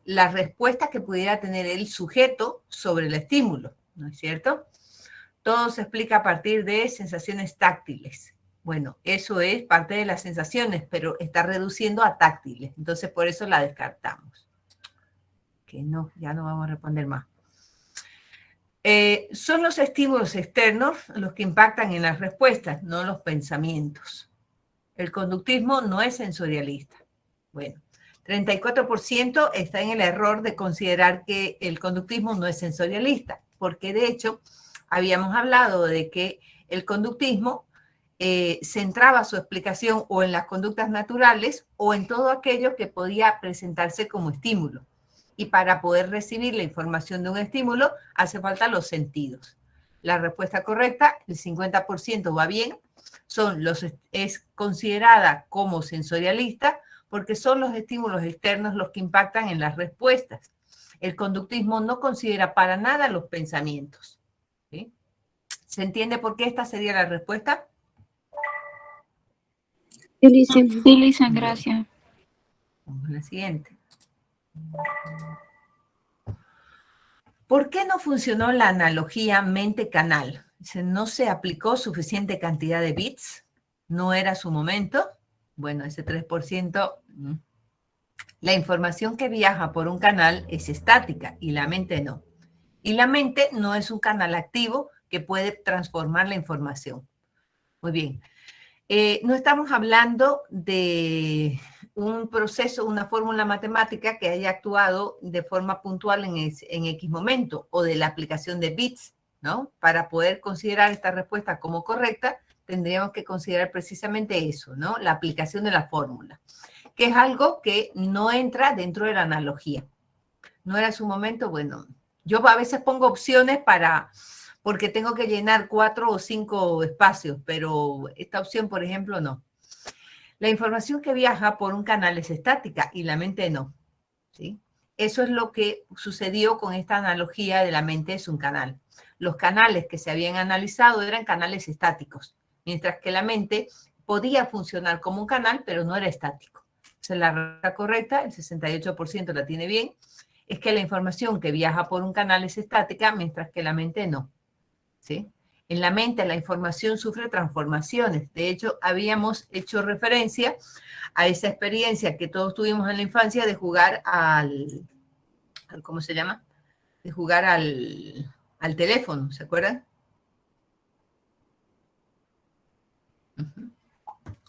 la respuesta que pudiera tener el sujeto sobre el estímulo, ¿no es cierto? Todo se explica a partir de sensaciones táctiles. Bueno, eso es parte de las sensaciones, pero está reduciendo a táctiles. Entonces, por eso la descartamos. Que no, ya no vamos a responder más. Son los estímulos externos los que impactan en las respuestas, no los pensamientos. El conductismo no es sensorialista. Bueno, 34% está en el error de considerar que el conductismo no es sensorialista, porque de hecho habíamos hablado de que el conductismo centraba su explicación o en las conductas naturales o en todo aquello que podía presentarse como estímulo. Y para poder recibir la información de un estímulo hace falta los sentidos. La respuesta correcta, el 50% va bien, es considerada como sensorialista porque son los estímulos externos los que impactan en las respuestas. El conductismo no considera para nada los pensamientos. ¿Sí? ¿Se entiende por qué esta sería la respuesta? Sí, Lisa, gracias. Vamos a la siguiente. ¿Por qué no funcionó la analogía mente-canal? No se aplicó suficiente cantidad de bits, no era su momento. Bueno, ese 3%, la información que viaja por un canal es estática y la mente no. Y la mente no es un canal activo que puede transformar la información. Muy bien. No estamos hablando de un proceso, una fórmula matemática que haya actuado de forma puntual en X momento o de la aplicación de bits, ¿no? Para poder considerar esta respuesta como correcta, tendríamos que considerar precisamente eso, ¿no? La aplicación de la fórmula, que es algo que no entra dentro de la analogía. No era su momento, bueno, yo a veces pongo opciones porque tengo que llenar 4 o 5 espacios, pero esta opción, por ejemplo, no. La información que viaja por un canal es estática y la mente no. ¿Sí? Eso es lo que sucedió con esta analogía de la mente es un canal. Los canales que se habían analizado eran canales estáticos, mientras que la mente podía funcionar como un canal, pero no era estático. Esa es la respuesta correcta, el 68% la tiene bien, es que la información que viaja por un canal es estática, mientras que la mente no. ¿Sí? En la mente la información sufre transformaciones. De hecho, habíamos hecho referencia a esa experiencia que todos tuvimos en la infancia de jugar ¿cómo se llama? De jugar al teléfono, ¿se acuerdan?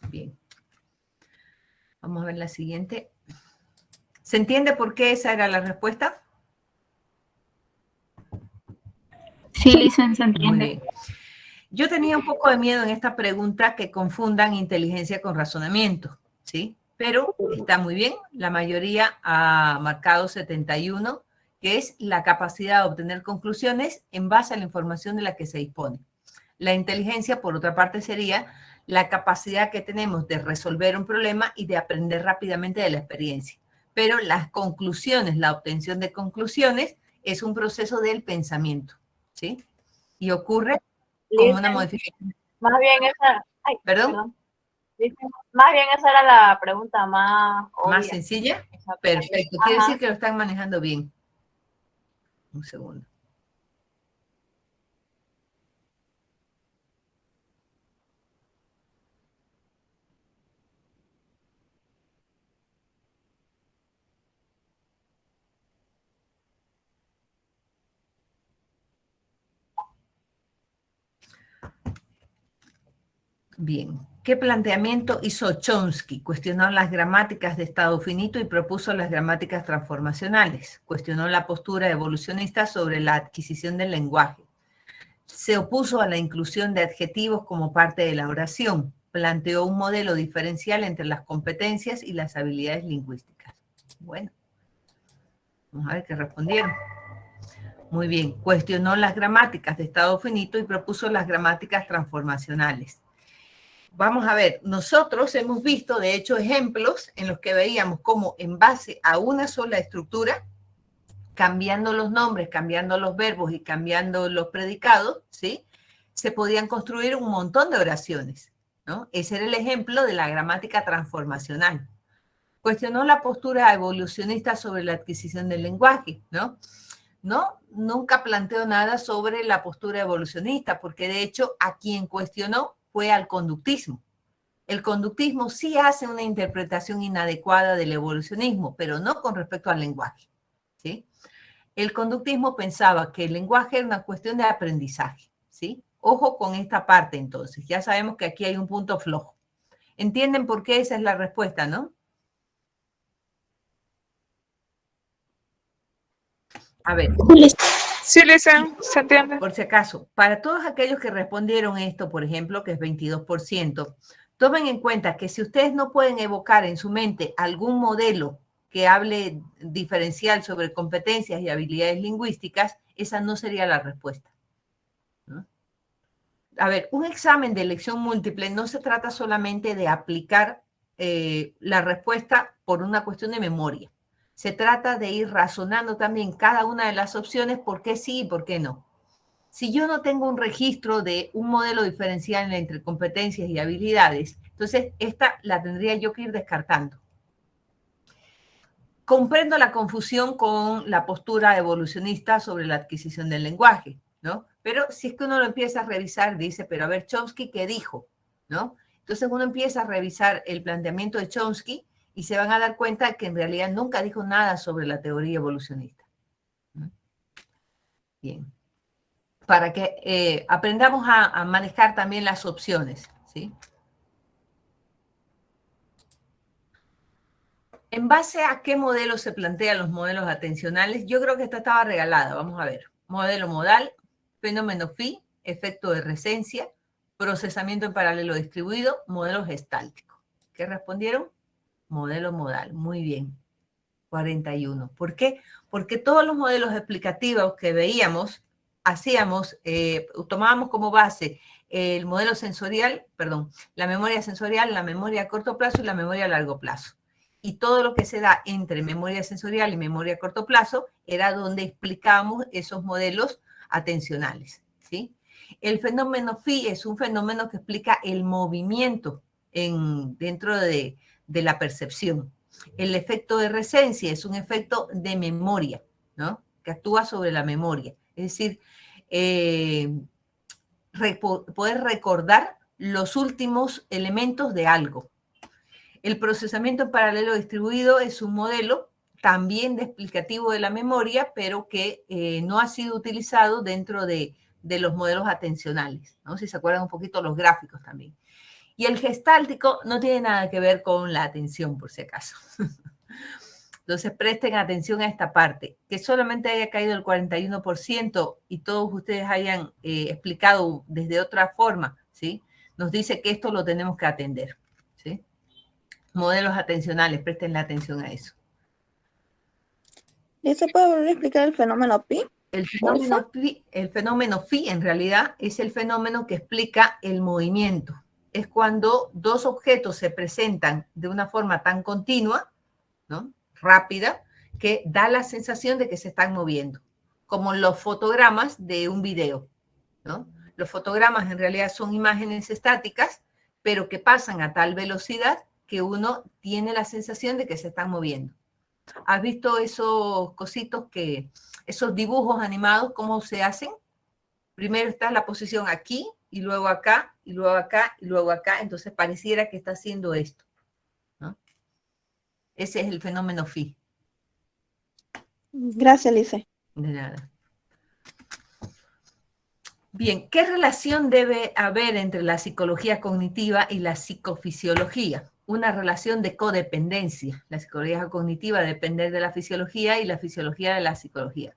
Bien. Vamos a ver la siguiente. ¿Se entiende por qué esa era la respuesta? Sí, Lisa, se entiende. Muy bien. Yo tenía un poco de miedo en esta pregunta que confundan inteligencia con razonamiento, ¿sí? Pero está muy bien. La mayoría ha marcado 71, que es la capacidad de obtener conclusiones en base a la información de la que se dispone. La inteligencia, por otra parte, sería la capacidad que tenemos de resolver un problema y de aprender rápidamente de la experiencia. Pero las conclusiones, la obtención de conclusiones, es un proceso del pensamiento, ¿sí? Y ocurre como una modificación. Más bien esa, ¿Perdón? Más bien esa era la pregunta más obvia. ¿Más sencilla? Perfecto. Quiere decir que lo están manejando bien. Un segundo. Bien. ¿Qué planteamiento hizo Chomsky? Cuestionó las gramáticas de estado finito y propuso las gramáticas transformacionales. Cuestionó la postura evolucionista sobre la adquisición del lenguaje. Se opuso a la inclusión de adjetivos como parte de la oración. Planteó un modelo diferencial entre las competencias y las habilidades lingüísticas. Bueno, vamos a ver qué respondieron. Muy bien. Cuestionó las gramáticas de estado finito y propuso las gramáticas transformacionales. Vamos a ver, nosotros hemos visto, de hecho, ejemplos en los que veíamos cómo en base a una sola estructura, cambiando los nombres, cambiando los verbos y cambiando los predicados, ¿sí? Se podían construir un montón de oraciones, ¿no? Ese era el ejemplo de la gramática transformacional. Cuestionó la postura evolucionista sobre la adquisición del lenguaje, ¿no? No, nunca planteó nada sobre la postura evolucionista, porque de hecho a quien cuestionó fue al conductismo. El conductismo sí hace una interpretación inadecuada del evolucionismo, pero no con respecto al lenguaje, ¿sí? El conductismo pensaba que el lenguaje era una cuestión de aprendizaje, ¿sí? Ojo con esta parte entonces, ya sabemos que aquí hay un punto flojo. ¿Entienden por qué esa es la respuesta, no? A ver. Sí, Lisa, se entiende. Por si acaso, para todos aquellos que respondieron esto, por ejemplo, que es 22%, tomen en cuenta que si ustedes no pueden evocar en su mente algún modelo que hable diferencial sobre competencias y habilidades lingüísticas, esa no sería la respuesta, ¿no? A ver, un examen de elección múltiple no se trata solamente de aplicar la respuesta por una cuestión de memoria. Se trata de ir razonando también cada una de las opciones por qué sí y por qué no. Si yo no tengo un registro de un modelo diferencial entre competencias y habilidades, entonces esta la tendría yo que ir descartando. Comprendo la confusión con la postura evolucionista sobre la adquisición del lenguaje, ¿no? Pero si es que uno lo empieza a revisar, dice, pero a ver, Chomsky, ¿qué dijo? ¿No? Entonces uno empieza a revisar el planteamiento de Chomsky y se van a dar cuenta que en realidad nunca dijo nada sobre la teoría evolucionista. ¿No? Bien. Para que aprendamos a manejar también las opciones, ¿sí? ¿En base a qué modelo se plantean los modelos atencionales? Yo creo que esta estaba regalada, vamos a ver. Modelo modal, fenómeno phi, efecto de resencia, procesamiento en paralelo distribuido, modelo gestáltico. ¿Qué respondieron? Modelo modal, muy bien. 41. ¿Por qué? Porque todos los modelos explicativos que veíamos, tomábamos como base el modelo sensorial, la memoria sensorial, la memoria a corto plazo y la memoria a largo plazo. Y todo lo que se da entre memoria sensorial y memoria a corto plazo era donde explicábamos esos modelos atencionales, ¿sí? El fenómeno phi es un fenómeno que explica el movimiento dentro de la percepción. El efecto de resencia es un efecto de memoria, ¿no? Que actúa sobre la memoria. Es decir, poder recordar los últimos elementos de algo. El procesamiento en paralelo distribuido es un modelo también de explicativo de la memoria, pero que no ha sido utilizado dentro de los modelos atencionales, ¿no? Si se acuerdan un poquito los gráficos también. Y el gestáltico no tiene nada que ver con la atención, por si acaso. Entonces, presten atención a esta parte. Que solamente haya caído el 41% y todos ustedes hayan explicado desde otra forma, ¿sí? Nos dice que esto lo tenemos que atender, ¿sí? Modelos atencionales, presten la atención a eso. ¿Y se puede volver a explicar el fenómeno pi? El fenómeno phi en realidad es el fenómeno que explica el movimiento. Es cuando dos objetos se presentan de una forma tan continua, ¿no? Rápida, que da la sensación de que se están moviendo, como los fotogramas de un video, ¿no? Los fotogramas en realidad son imágenes estáticas, pero que pasan a tal velocidad que uno tiene la sensación de que se están moviendo. ¿Has visto esos cositos esos dibujos animados, cómo se hacen? Primero está la posición aquí, y luego acá, y luego acá, y luego acá. Entonces pareciera que está haciendo esto, ¿no? Ese es el fenómeno phi. Gracias, Lice. De nada. Bien, ¿qué relación debe haber entre la psicología cognitiva y la psicofisiología? Una relación de codependencia. La psicología cognitiva depende de la fisiología y la fisiología de la psicología.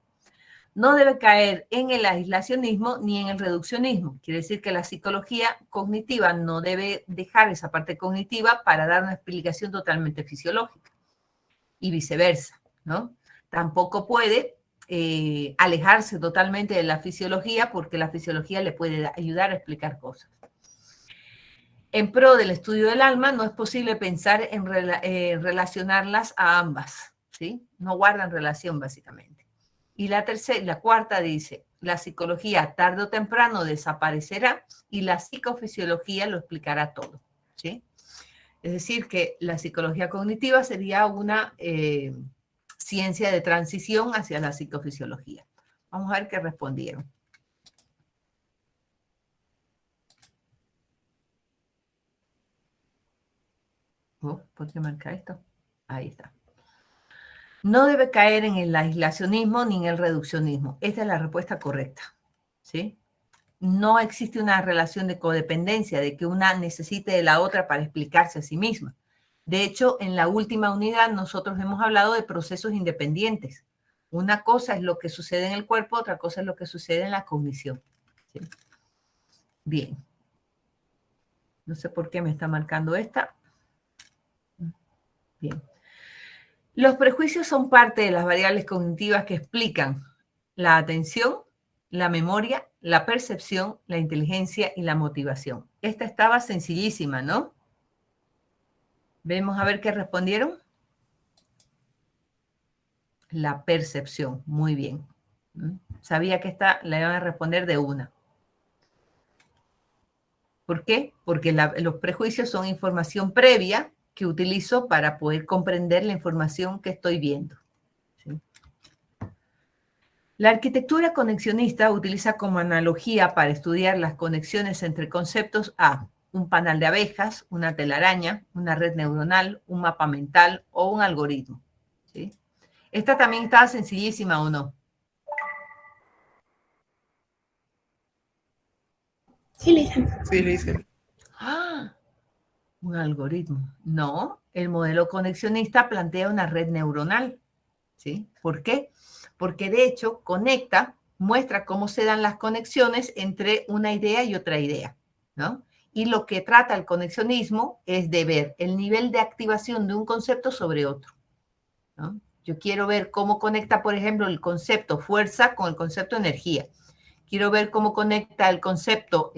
No debe caer en el aislacionismo ni en el reduccionismo. Quiere decir que la psicología cognitiva no debe dejar esa parte cognitiva para dar una explicación totalmente fisiológica y viceversa, ¿no? Tampoco puede alejarse totalmente de la fisiología porque la fisiología le puede ayudar a explicar cosas. En pro del estudio del alma no es posible pensar en relacionarlas a ambas, ¿sí? No guardan relación básicamente. Y la cuarta dice, la psicología tarde o temprano desaparecerá y la psicofisiología lo explicará todo, ¿sí? Es decir, que la psicología cognitiva sería una ciencia de transición hacia la psicofisiología. Vamos a ver qué respondieron. ¿Por qué marca esto? Ahí está. No debe caer en el aislacionismo ni en el reduccionismo. Esta es la respuesta correcta, ¿sí? No existe una relación de codependencia, de que una necesite de la otra para explicarse a sí misma. De hecho, en la última unidad nosotros hemos hablado de procesos independientes. Una cosa es lo que sucede en el cuerpo, otra cosa es lo que sucede en la cognición, ¿sí? Bien. No sé por qué me está marcando esta. Bien. Los prejuicios son parte de las variables cognitivas que explican la atención, la memoria, la percepción, la inteligencia y la motivación. Esta estaba sencillísima, ¿no? Vemos a ver qué respondieron. La percepción, muy bien. Sabía que esta la iban a responder de una. ¿Por qué? Porque los prejuicios son información previa que utilizo para poder comprender la información que estoy viendo, ¿sí? La arquitectura conexionista utiliza como analogía para estudiar las conexiones entre conceptos a un panal de abejas, una telaraña, una red neuronal, un mapa mental o un algoritmo, ¿sí? Esta también estaba sencillísima, ¿o no? Sí, Lisa. Sí, Lisa. ¡Ah! Un algoritmo. No, el modelo conexionista plantea una red neuronal, ¿sí? ¿Por qué? Porque de hecho conecta, muestra cómo se dan las conexiones entre una idea y otra idea, ¿no? Y lo que trata el conexionismo es de ver el nivel de activación de un concepto sobre otro, ¿no? Yo quiero ver cómo conecta, por ejemplo, el concepto fuerza con el concepto energía. Quiero ver cómo conecta el concepto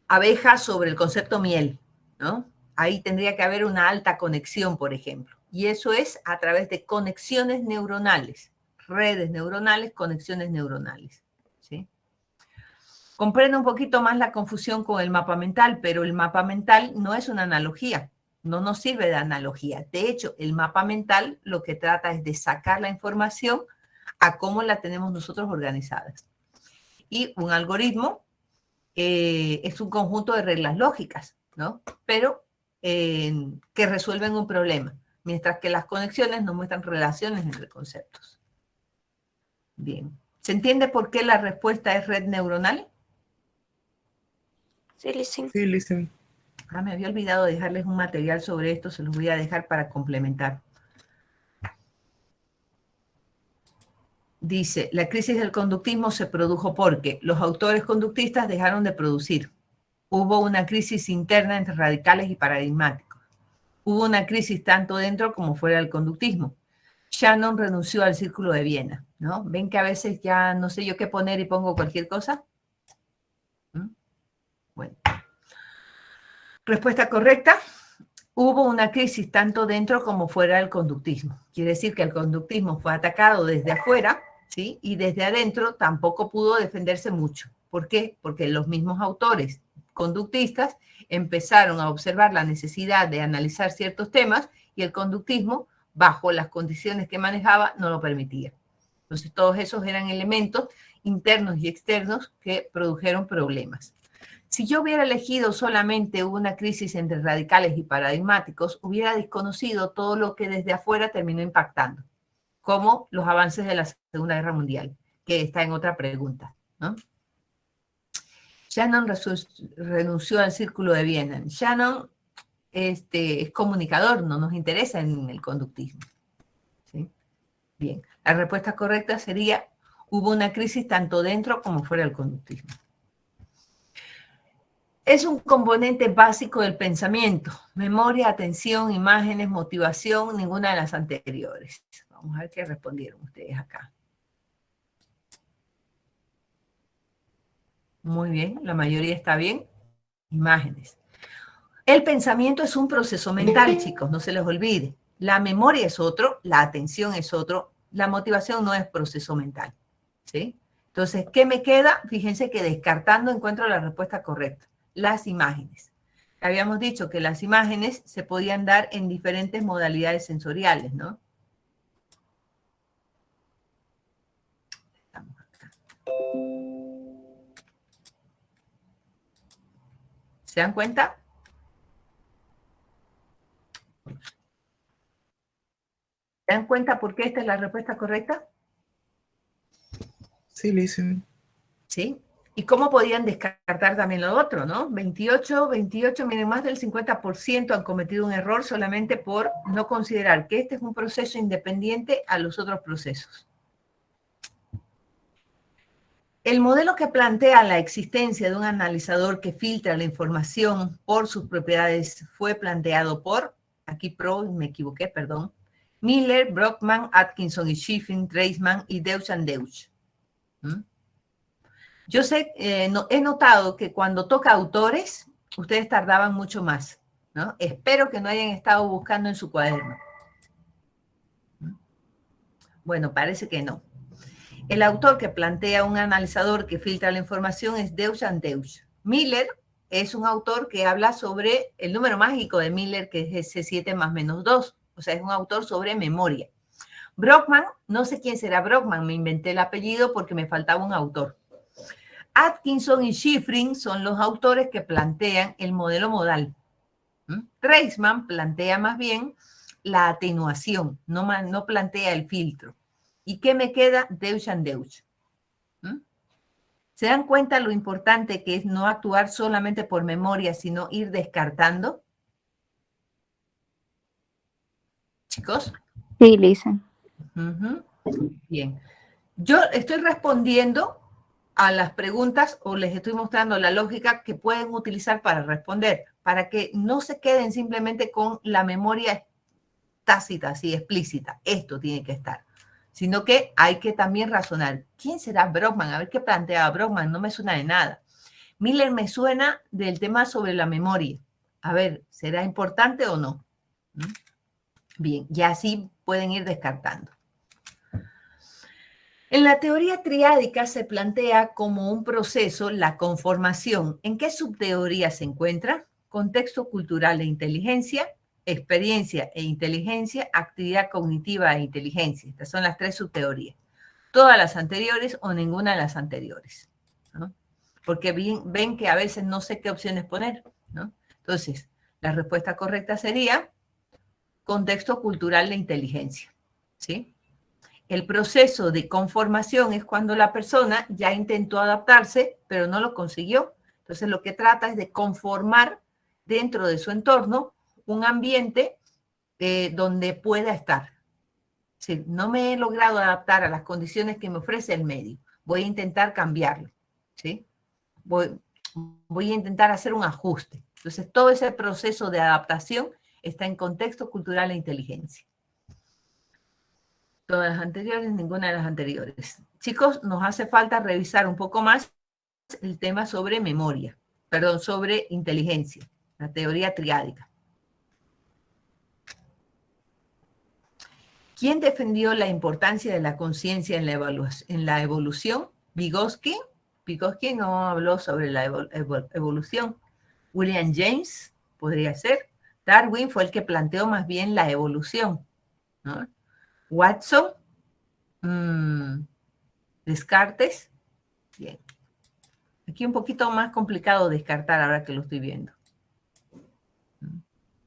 abeja sobre el concepto miel, ¿no? Ahí tendría que haber una alta conexión, por ejemplo. Y eso es a través de conexiones neuronales, redes neuronales, conexiones neuronales, ¿sí? Comprendo un poquito más la confusión con el mapa mental, pero el mapa mental no es una analogía, no nos sirve de analogía. De hecho, el mapa mental lo que trata es de sacar la información a cómo la tenemos nosotros organizadas. Y un algoritmo es un conjunto de reglas lógicas, ¿no? Pero que resuelven un problema, mientras que las conexiones nos muestran relaciones entre conceptos. Bien. ¿Se entiende por qué la respuesta es red neuronal? Sí, Lisa. Sí, Lisa. Ah, me había olvidado dejarles un material sobre esto, se los voy a dejar para complementar. Dice, la crisis del conductismo se produjo porque los autores conductistas dejaron de producir. Hubo una crisis interna entre radicales y paradigmáticos. Hubo una crisis tanto dentro como fuera del conductismo. Shannon renunció al Círculo de Viena, ¿no? ¿Ven que a veces ya no sé yo qué poner y pongo cualquier cosa? Bueno. Respuesta correcta. Hubo una crisis tanto dentro como fuera del conductismo. Quiere decir que el conductismo fue atacado desde afuera, ¿sí? Y desde adentro tampoco pudo defenderse mucho. ¿Por qué? Porque los mismos autores conductistas empezaron a observar la necesidad de analizar ciertos temas y el conductismo, bajo las condiciones que manejaba, no lo permitía. Entonces, todos esos eran elementos internos y externos que produjeron problemas. Si yo hubiera elegido solamente una crisis entre radicales y paradigmáticos, hubiera desconocido todo lo que desde afuera terminó impactando, como los avances de la Segunda Guerra Mundial, que está en otra pregunta, ¿no? Shannon renunció al Círculo de Viena. Shannon es comunicador, no nos interesa en el conductismo, ¿sí? Bien, la respuesta correcta sería, hubo una crisis tanto dentro como fuera del conductismo. Es un componente básico del pensamiento. Memoria, atención, imágenes, motivación, ninguna de las anteriores. Vamos a ver qué respondieron ustedes acá. Muy bien, la mayoría está bien. Imágenes. El pensamiento es un proceso mental, chicos, no se les olvide. La memoria es otro, la atención es otro, la motivación no es proceso mental, ¿sí? Entonces, ¿qué me queda? Fíjense que descartando encuentro la respuesta correcta. las imágenes. Habíamos dicho que las imágenes se podían dar en diferentes modalidades sensoriales, ¿no? Estamos acá. ¿Se dan cuenta? ¿Se dan cuenta por qué esta es la respuesta correcta? Sí, listen. ¿Sí? ¿Y cómo podían descartar también lo otro, no? 28, miren, más del 50% han cometido un error solamente por no considerar que este es un proceso independiente a los otros procesos. El modelo que plantea la existencia de un analizador que filtra la información por sus propiedades fue planteado por, aquí me equivoqué, perdón, Miller, Brockman, Atkinson y Schiffrin, Treisman y Deutsch and Deutsch. Yo sé, he notado que cuando toca autores, ustedes tardaban mucho más, ¿no? Espero que no hayan estado buscando en su cuaderno. Bueno, parece que no. El autor que plantea un analizador que filtra la información es Deutsch and Deutsch. Miller es un autor que habla sobre el número mágico de Miller, que es ese 7 más menos 2. O sea, es un autor sobre memoria. Brockman, no sé quién será Brockman, me inventé el apellido porque me faltaba un autor. Atkinson y Schiffrin son los autores que plantean el modelo modal. Treisman plantea más bien la atenuación, no plantea el filtro. ¿Y qué me queda? Deutsch and Deutsch. ¿Se dan cuenta lo importante que es no actuar solamente por memoria, sino ir descartando? ¿Chicos? Sí, Lisa. Bien. Yo estoy respondiendo a las preguntas o les estoy mostrando la lógica que pueden utilizar para responder, para que no se queden simplemente con la memoria tácita, así explícita. Esto tiene que estar. Sino que hay que también razonar. ¿Quién será Brockman? A ver qué plantea Brockman. No me suena de nada. Miller me suena del tema sobre la memoria. A ver, ¿será importante o no? Bien, y así pueden ir descartando. En la teoría triádica se plantea como un proceso la conformación. ¿En qué subteoría se encuentra? Contexto cultural e inteligencia, experiencia e inteligencia, actividad cognitiva e inteligencia. Estas son las 3 subteorías. Todas las anteriores o ninguna de las anteriores, ¿no? Porque ven que a veces no sé qué opciones poner, ¿no? Entonces, la respuesta correcta sería contexto cultural e inteligencia, ¿sí? El proceso de conformación es cuando la persona ya intentó adaptarse, pero no lo consiguió. Entonces, lo que trata es de conformar dentro de su entorno un ambiente donde pueda estar. Sí, no me he logrado adaptar a las condiciones que me ofrece el medio. Voy a intentar cambiarlo, ¿sí? Voy a intentar hacer un ajuste. Entonces, todo ese proceso de adaptación está en contexto cultural e inteligencia. Todas las anteriores, ninguna de las anteriores. Chicos, nos hace falta revisar un poco más el tema sobre memoria, perdón, sobre inteligencia, la teoría triádica. ¿Quién defendió la importancia de la conciencia en la evolución? Vygotsky. Vygotsky no habló sobre la evolución. William James, podría ser. Darwin fue el que planteó más bien la evolución, ¿no? Watson, Descartes. Bien. Aquí un poquito más complicado descartar ahora que lo estoy viendo.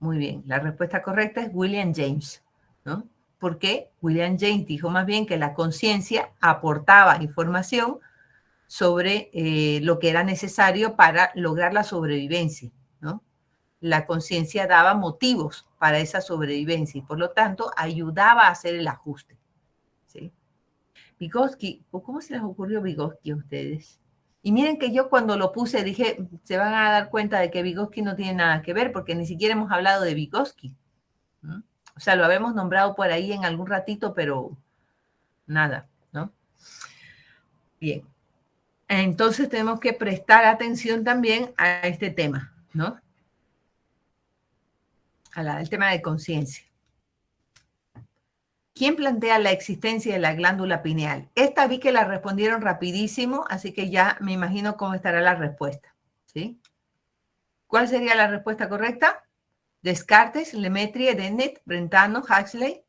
Muy bien. La respuesta correcta es William James, ¿no? Porque William James dijo más bien que la conciencia aportaba información sobre lo que era necesario para lograr la sobrevivencia, ¿no? La conciencia daba motivos para esa sobrevivencia y por lo tanto ayudaba a hacer el ajuste, ¿sí? Vygotsky, ¿cómo se les ocurrió Vygotsky a ustedes? Y miren que yo cuando lo puse dije, se van a dar cuenta de que Vygotsky no tiene nada que ver porque ni siquiera hemos hablado de Vygotsky, ¿no? O sea, lo habemos nombrado por ahí en algún ratito, pero nada, ¿no? Bien. Entonces tenemos que prestar atención también a este tema, ¿no? El tema de conciencia. ¿Quién plantea la existencia de la glándula pineal? Esta vi que la respondieron rapidísimo, así que ya me imagino cómo estará la respuesta, ¿sí? ¿Cuál sería la respuesta correcta? Descartes, Lemaitre, Dennett, Brentano, Huxley.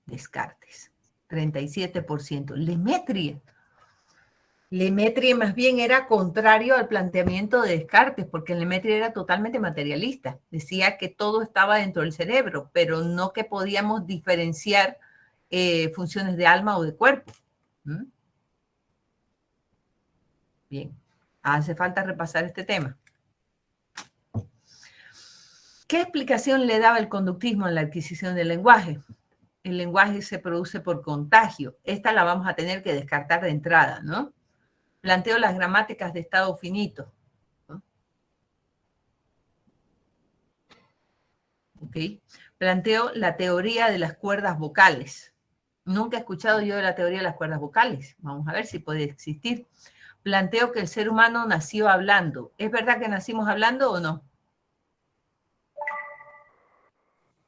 Descartes, 37%. Lemaitre más bien era contrario al planteamiento de Descartes, porque Lemaitre era totalmente materialista. Decía que todo estaba dentro del cerebro, pero no que podíamos diferenciar funciones de alma o de cuerpo. Bien, hace falta repasar este tema. ¿Qué explicación le daba el conductismo en la adquisición del lenguaje? El lenguaje se produce por contagio. Esta la vamos a tener que descartar de entrada, ¿no? Planteo las gramáticas de estado finito, ¿no? ¿Ok? Planteo la teoría de las cuerdas vocales. Nunca he escuchado yo de la teoría de las cuerdas vocales. Vamos a ver si puede existir. Planteo que el ser humano nació hablando. ¿Es verdad que nacimos hablando o no?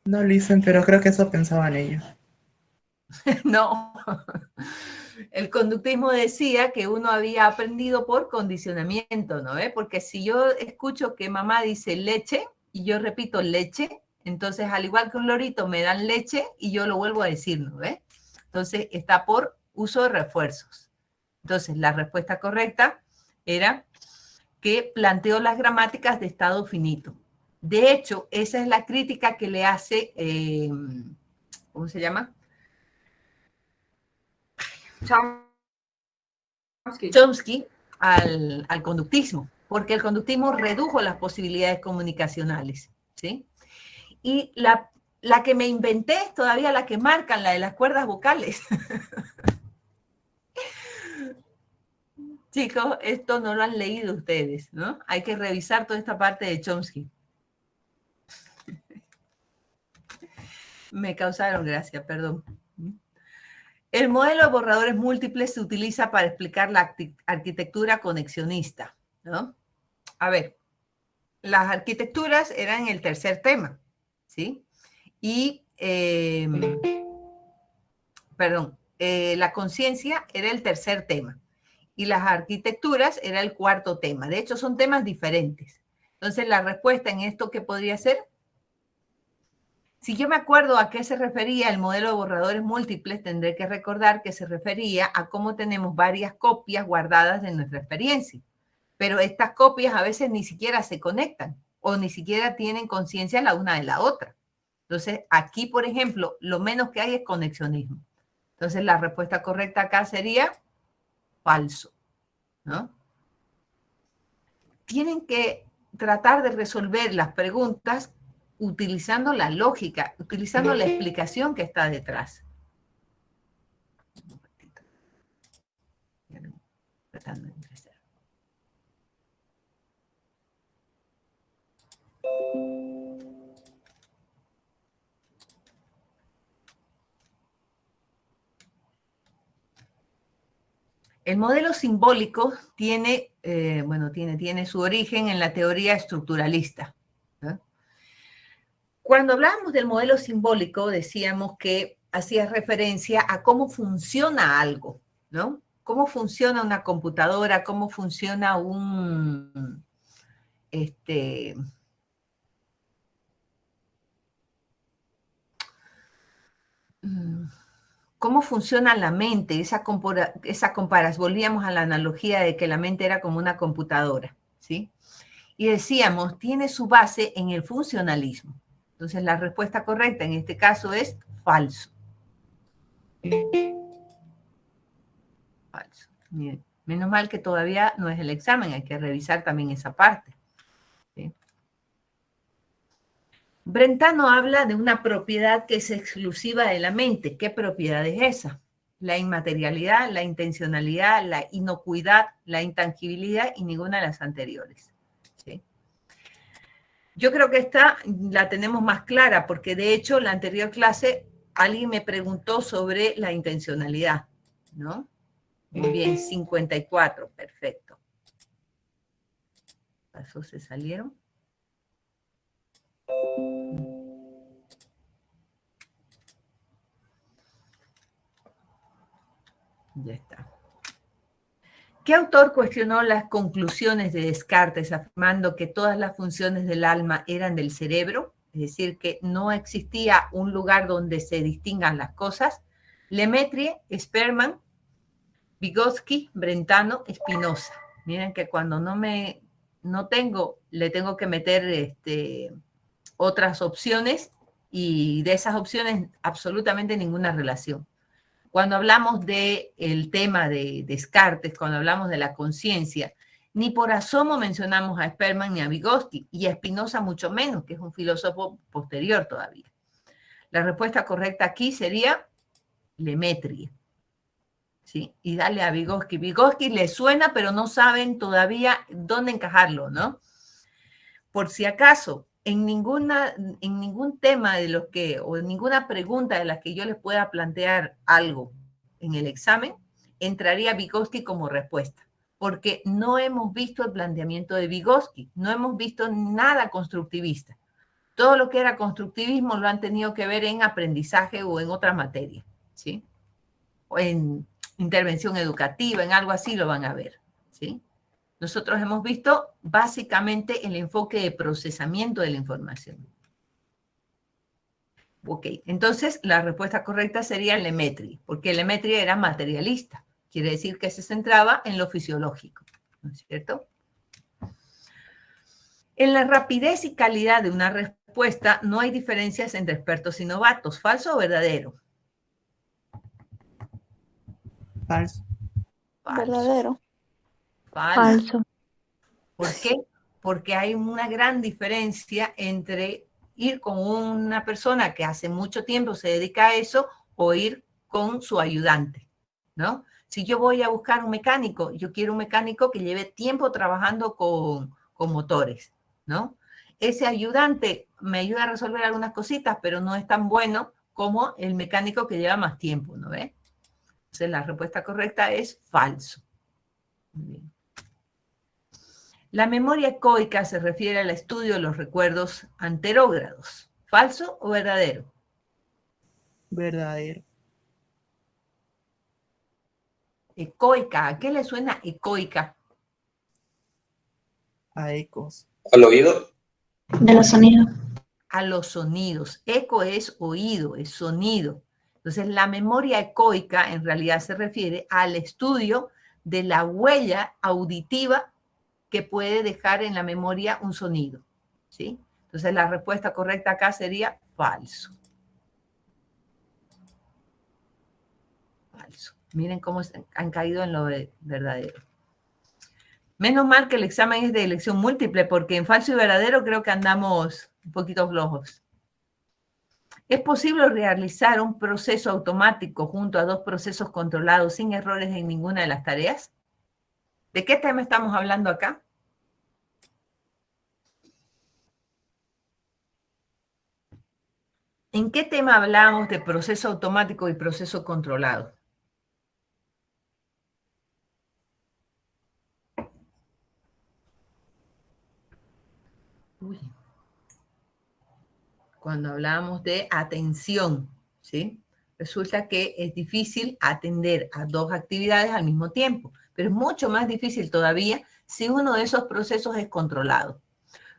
No lo dicen, pero creo que eso pensaban ellos. No. El conductismo decía que uno había aprendido por condicionamiento, ¿no? Porque si yo escucho que mamá dice leche y yo repito leche, entonces al igual que un lorito me dan leche y yo lo vuelvo a decir, ¿no? Entonces está por uso de refuerzos. Entonces la respuesta correcta era que planteó las gramáticas de estado finito. De hecho, esa es la crítica que le hace, ¿cómo se llama? Chomsky al conductismo, porque el conductismo redujo las posibilidades comunicacionales, ¿sí? Y la que me inventé es todavía la que marcan, la de las cuerdas vocales. Chicos, esto no lo han leído ustedes, ¿no? Hay que revisar toda esta parte de Chomsky. Me causaron gracia, perdón. El modelo de borradores múltiples se utiliza para explicar la arquitectura conexionista, ¿no? A ver, las arquitecturas eran el tercer tema, ¿sí? Y, la conciencia era el tercer tema y las arquitecturas era el cuarto tema. De hecho, son temas diferentes. Entonces, la respuesta en esto, ¿qué podría ser? Si yo me acuerdo a qué se refería el modelo de borradores múltiples, tendré que recordar que se refería a cómo tenemos varias copias guardadas de nuestra experiencia. Pero estas copias a veces ni siquiera se conectan o ni siquiera tienen conciencia la una de la otra. Entonces, aquí, por ejemplo, lo menos que hay es conexionismo. Entonces, la respuesta correcta acá sería falso, ¿no? Tienen que tratar de resolver las preguntas utilizando la lógica, utilizando la explicación que está detrás. Tratando de ingresar. El modelo simbólico tiene, tiene su origen en la teoría estructuralista, ¿no? Cuando hablábamos del modelo simbólico, decíamos que hacía referencia a cómo funciona algo, ¿no? Cómo funciona una computadora, cómo funciona cómo funciona la mente, esa comparación, volvíamos a la analogía de que la mente era como una computadora, ¿sí? Y decíamos, tiene su base en el funcionalismo. Entonces, la respuesta correcta en este caso es falso. Falso. Miren, menos mal que todavía no es el examen, hay que revisar también esa parte, ¿sí? Brentano habla de una propiedad que es exclusiva de la mente. ¿Qué propiedad es esa? La inmaterialidad, la intencionalidad, la inocuidad, la intangibilidad y ninguna de las anteriores, ¿sí? Yo creo que esta la tenemos más clara porque de hecho la anterior clase alguien me preguntó sobre la intencionalidad, ¿no? Muy bien, 54, perfecto. ¿Pasó? ¿Se salieron? Ya está. ¿Qué autor cuestionó las conclusiones de Descartes afirmando que todas las funciones del alma eran del cerebro? Es decir, que no existía un lugar donde se distingan las cosas. Lemaitre, Spearman, Vygotsky, Brentano, Spinoza. Miren que cuando le tengo que meter otras opciones y de esas opciones absolutamente ninguna relación. Cuando hablamos del tema de Descartes, cuando hablamos de la conciencia, ni por asomo mencionamos a Spearman ni a Vygotsky, y a Spinoza mucho menos, que es un filósofo posterior todavía. La respuesta correcta aquí sería Lemaitre. ¿Sí? Y dale a Vygotsky. Vygotsky le suena, pero no saben todavía dónde encajarlo, ¿no? Por si acaso, en ningún tema de los que, o en ninguna pregunta de las que yo les pueda plantear algo en el examen, entraría Vygotsky como respuesta, porque no hemos visto el planteamiento de Vygotsky, no hemos visto nada constructivista. Todo lo que era constructivismo lo han tenido que ver en aprendizaje o en otra materia, ¿sí? O en intervención educativa, en algo así lo van a ver, ¿sí? Nosotros hemos visto básicamente el enfoque de procesamiento de la información. Ok, entonces la respuesta correcta sería Lemaitre, porque Lemaitre era materialista, quiere decir que se centraba en lo fisiológico, ¿no es cierto? En la rapidez y calidad de una respuesta no hay diferencias entre expertos y novatos, ¿falso o verdadero? Falso. Falso. Verdadero. Falso. ¿Por qué? Porque hay una gran diferencia entre ir con una persona que hace mucho tiempo se dedica a eso o ir con su ayudante, ¿no? Si yo voy a buscar un mecánico, yo quiero un mecánico que lleve tiempo trabajando con motores, ¿no? Ese ayudante me ayuda a resolver algunas cositas, pero no es tan bueno como el mecánico que lleva más tiempo, ¿no ve? Entonces la respuesta correcta es falso. Muy bien. La memoria ecoica se refiere al estudio de los recuerdos anterógrados. ¿Falso o verdadero? Verdadero. Ecoica. ¿A qué le suena ecoica? A ecos. ¿Al oído? De los sonidos. A los sonidos. Eco es oído, es sonido. Entonces, la memoria ecoica en realidad se refiere al estudio de la huella auditiva que puede dejar en la memoria un sonido, ¿sí? Entonces, la respuesta correcta acá sería falso. Falso. Miren cómo han caído en lo verdadero. Menos mal que el examen es de elección múltiple, porque en falso y verdadero creo que andamos un poquito flojos. ¿Es posible realizar un proceso automático junto a dos procesos controlados sin errores en ninguna de las tareas? ¿De qué tema estamos hablando acá? ¿En qué tema hablamos de proceso automático y proceso controlado? Uy. Cuando hablamos de atención, ¿sí? Resulta que es difícil atender a dos actividades al mismo tiempo, pero es mucho más difícil todavía si uno de esos procesos es controlado.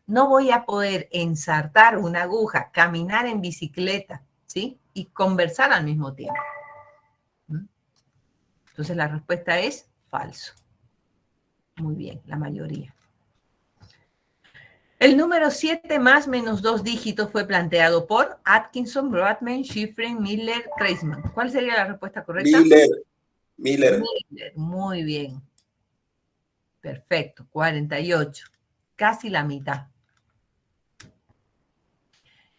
No voy a poder ensartar una aguja, caminar en bicicleta, ¿sí? Y conversar al mismo tiempo. Entonces la respuesta es falso. Muy bien, la mayoría. El número 7 más menos 2 dígitos fue planteado por Atkinson, Brodmann, Shiffrin, Miller, Treisman. ¿Cuál sería la respuesta correcta? Miller. Muy bien. Perfecto, 48. Casi la mitad.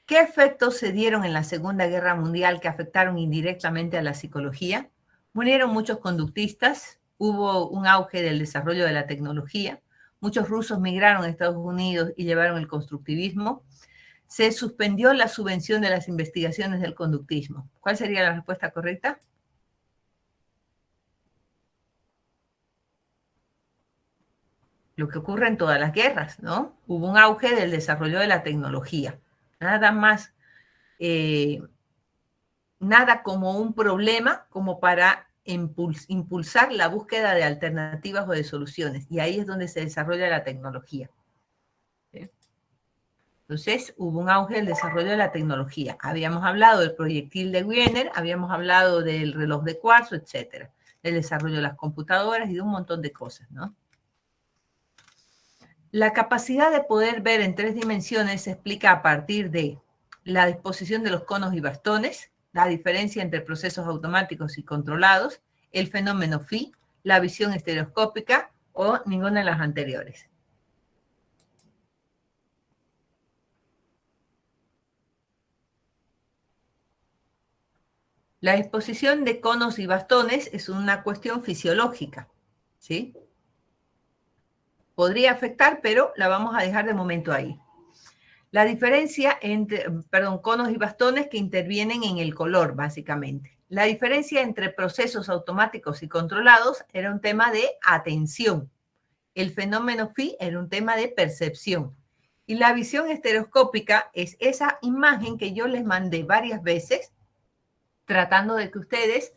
¿Qué efectos se dieron en la Segunda Guerra Mundial que afectaron indirectamente a la psicología? Murieron muchos conductistas, hubo un auge del desarrollo de la tecnología, muchos rusos migraron a Estados Unidos y llevaron el constructivismo, se suspendió la subvención de las investigaciones del conductismo. ¿Cuál sería la respuesta correcta? Lo que ocurre en todas las guerras, ¿no? Hubo un auge del desarrollo de la tecnología. Nada más, nada como un problema como para impulsar la búsqueda de alternativas o de soluciones. Y ahí es donde se desarrolla la tecnología. ¿Sí? Entonces, hubo un auge del desarrollo de la tecnología. Habíamos hablado del proyectil de Wiener, habíamos hablado del reloj de cuarzo, etcétera. El desarrollo de las computadoras y de un montón de cosas, ¿no? La capacidad de poder ver en 3 dimensiones se explica a partir de la disposición de los conos y bastones, la diferencia entre procesos automáticos y controlados, el fenómeno phi, la visión estereoscópica o ninguna de las anteriores. La disposición de conos y bastones es una cuestión fisiológica, ¿sí? Podría afectar, pero la vamos a dejar de momento ahí. La diferencia entre, conos y bastones que intervienen en el color, básicamente. La diferencia entre procesos automáticos y controlados era un tema de atención. El fenómeno phi era un tema de percepción. Y la visión estereoscópica es esa imagen que yo les mandé varias veces, tratando de que ustedes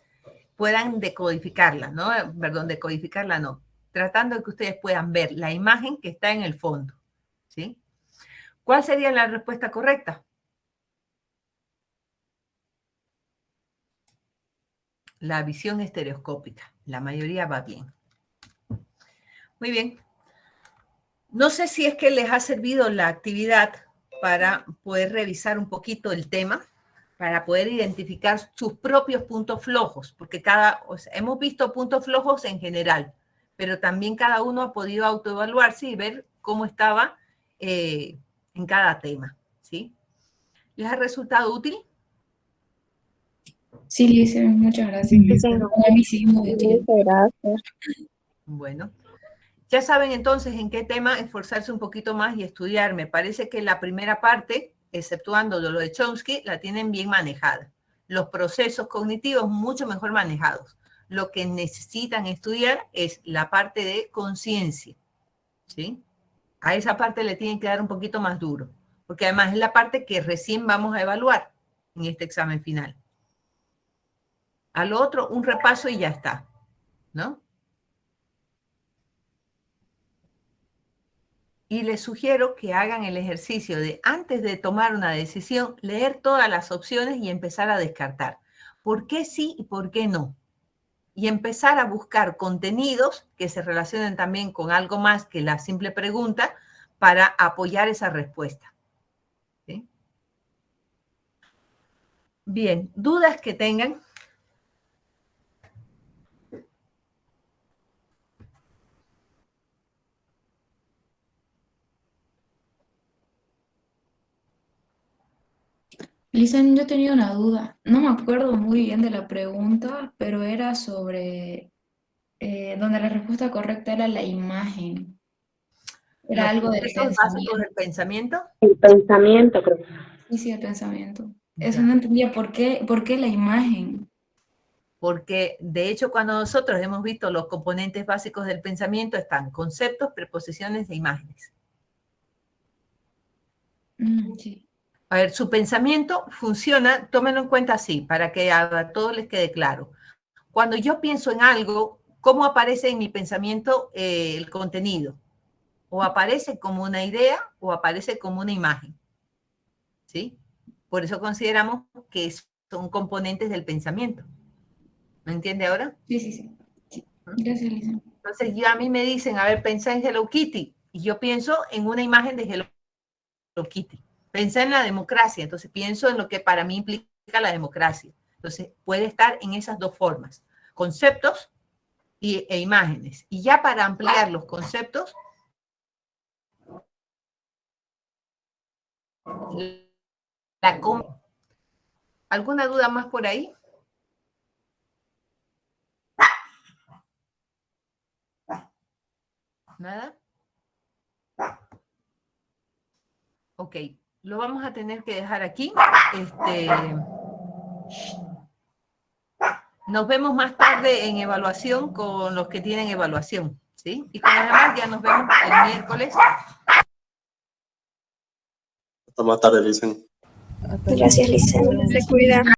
puedan decodificarla, ¿no? Perdón, decodificarla no. Tratando de que ustedes puedan ver la imagen que está en el fondo, ¿sí? ¿Cuál sería la respuesta correcta? La visión estereoscópica. La mayoría va bien. Muy bien. No sé si es que les ha servido la actividad para poder revisar un poquito el tema, para poder identificar sus propios puntos flojos, porque hemos visto puntos flojos en general, pero también cada uno ha podido autoevaluarse y ver cómo estaba en cada tema, ¿sí? ¿Les ha resultado útil? Sí, Lice, muchas gracias. A mí sí, muy útil. Muchas gracias. Bueno, ya saben entonces en qué tema esforzarse un poquito más y estudiar. Me parece que la primera parte, exceptuando lo de Chomsky, la tienen bien manejada. Los procesos cognitivos mucho mejor manejados. Lo que necesitan estudiar es la parte de conciencia, ¿sí? A esa parte le tienen que dar un poquito más duro, porque además es la parte que recién vamos a evaluar en este examen final. A lo otro, un repaso y ya está, ¿no? Y les sugiero que hagan el ejercicio de, antes de tomar una decisión, leer todas las opciones y empezar a descartar. ¿Por qué sí y por qué no? Y empezar a buscar contenidos que se relacionen también con algo más que la simple pregunta para apoyar esa respuesta. ¿Sí? Bien, ¿dudas que tengan? Lizan, yo tenía una duda. No me acuerdo muy bien de la pregunta, pero era sobre donde la respuesta correcta era la imagen. Era ¿Los algo del procesos básicos del pensamiento. pensamiento? El pensamiento, creo. Sí, el pensamiento. Eso Ya. no entendía por qué la imagen. Porque, de hecho, cuando nosotros hemos visto los componentes básicos del pensamiento, están conceptos, preposiciones e imágenes. Sí. A ver, su pensamiento funciona, tómenlo en cuenta así, para que a todos les quede claro. Cuando yo pienso en algo, ¿cómo aparece en mi pensamiento el contenido? O aparece como una idea o aparece como una imagen. ¿Sí? Por eso consideramos que son componentes del pensamiento. ¿Me entiende ahora? Sí, sí, sí. Sí. Gracias, Lisa. Entonces, a mí me dicen, a ver, pensá en Hello Kitty. Y yo pienso en una imagen de Hello Kitty. Pensá en la democracia. Entonces, pienso en lo que para mí implica la democracia. Entonces, puede estar en esas dos formas. Conceptos e imágenes. Y ya para ampliar los conceptos, ¿alguna duda más por ahí? ¿Nada? Ok, lo vamos a tener que dejar aquí. Nos vemos más tarde en evaluación con los que tienen evaluación, ¿sí? Y con los demás ya nos vemos el miércoles. Hasta más tarde, Lisa. Gracias, Lisa. Se cuida.